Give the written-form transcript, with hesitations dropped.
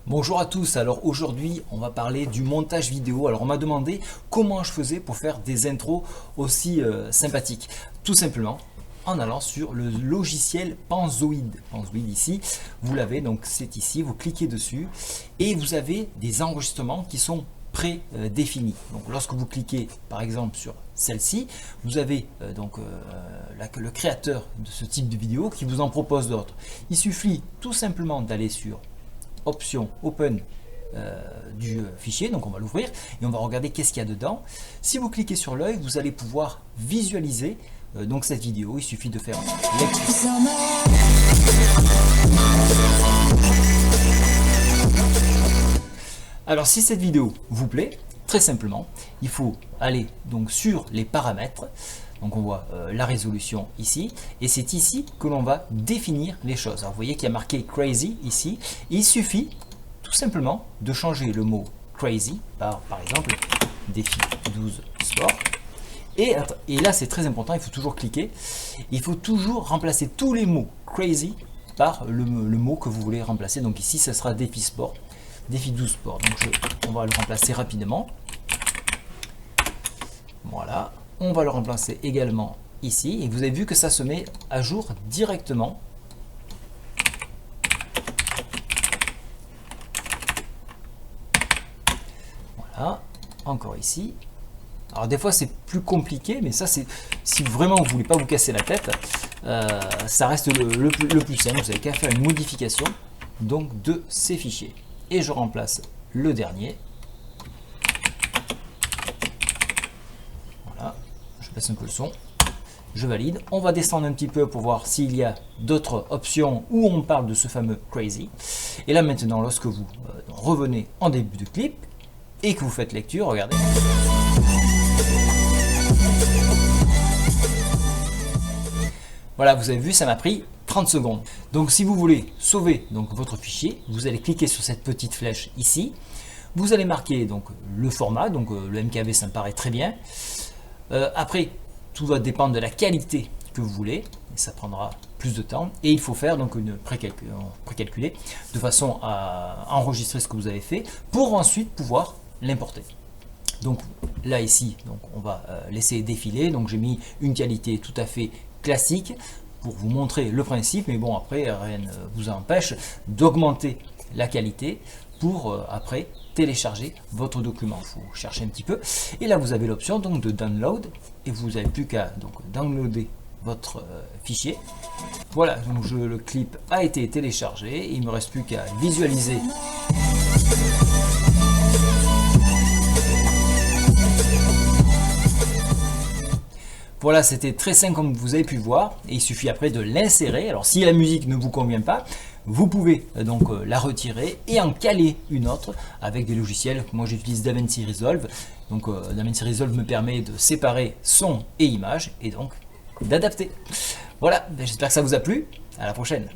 Bonjour à tous, alors aujourd'hui on va parler du montage vidéo. Alors on m'a demandé comment je faisais pour faire des intros aussi sympathiques. Tout simplement en allant sur le logiciel Panzoid. Panzoid ici, vous l'avez, donc c'est ici, vous cliquez dessus et vous avez des enregistrements qui sont prédéfinis. Donc lorsque vous cliquez par exemple sur celle-ci, vous avez le créateur de ce type de vidéo qui vous en propose d'autres. Il suffit tout simplement d'aller sur option open du fichier, donc on va l'ouvrir et on va regarder qu'est-ce qu'il y a dedans. Si vous cliquez sur l'œil, vous allez pouvoir visualiser donc cette vidéo. Il suffit de faire lecture. Alors si cette vidéo vous plaît, très simplement, il faut aller donc sur les paramètres. Donc on voit la résolution ici, et c'est ici que l'on va définir les choses. Alors vous voyez qu'il y a marqué crazy ici. Il suffit tout simplement de changer le mot crazy par exemple défi 12 sport. Et là c'est très important, il faut toujours cliquer. Il faut toujours remplacer tous les mots crazy par le mot que vous voulez remplacer. Donc ici ça sera défi sport, défi 12 sport. Donc on va le remplacer rapidement. Voilà. On va le remplacer également ici et vous avez vu que ça se met à jour directement. Voilà, encore ici. Alors des fois c'est plus compliqué, mais ça c'est si vraiment vous voulez pas vous casser la tête, ça reste le plus simple. Vous avez qu'à faire une modification donc de ces fichiers. Et je remplace le dernier. Je baisse un peu le son, je valide. On va descendre un petit peu pour voir s'il y a d'autres options où on parle de ce fameux crazy. Et là maintenant, lorsque vous revenez en début de clip et que vous faites lecture, regardez. Voilà, vous avez vu, ça m'a pris 30 secondes. Donc si vous voulez sauver donc votre fichier, vous allez cliquer sur cette petite flèche ici. Vous allez marquer donc le format, donc le MKV ça me paraît très bien. Après, tout va dépendre de la qualité que vous voulez, et ça prendra plus de temps. Et il faut faire donc une précalculée de façon à enregistrer ce que vous avez fait pour ensuite pouvoir l'importer. Donc là ici, donc on va laisser défiler. Donc j'ai mis une qualité tout à fait classique pour vous montrer le principe, mais bon après rien ne vous empêche d'augmenter la qualité pour après télécharger votre document. Il faut chercher un petit peu et là vous avez l'option donc de download et vous n'avez plus qu'à donc downloader votre fichier. Voilà, donc le clip a été téléchargé et il me reste plus qu'à visualiser. Voilà, c'était très simple comme vous avez pu voir et il suffit après de l'insérer. Alors si la musique ne vous convient pas, vous pouvez donc la retirer et en caler une autre avec des logiciels. Moi j'utilise DaVinci Resolve. Donc DaVinci Resolve me permet de séparer son et image et donc d'adapter. Voilà, j'espère que ça vous a plu. À la prochaine.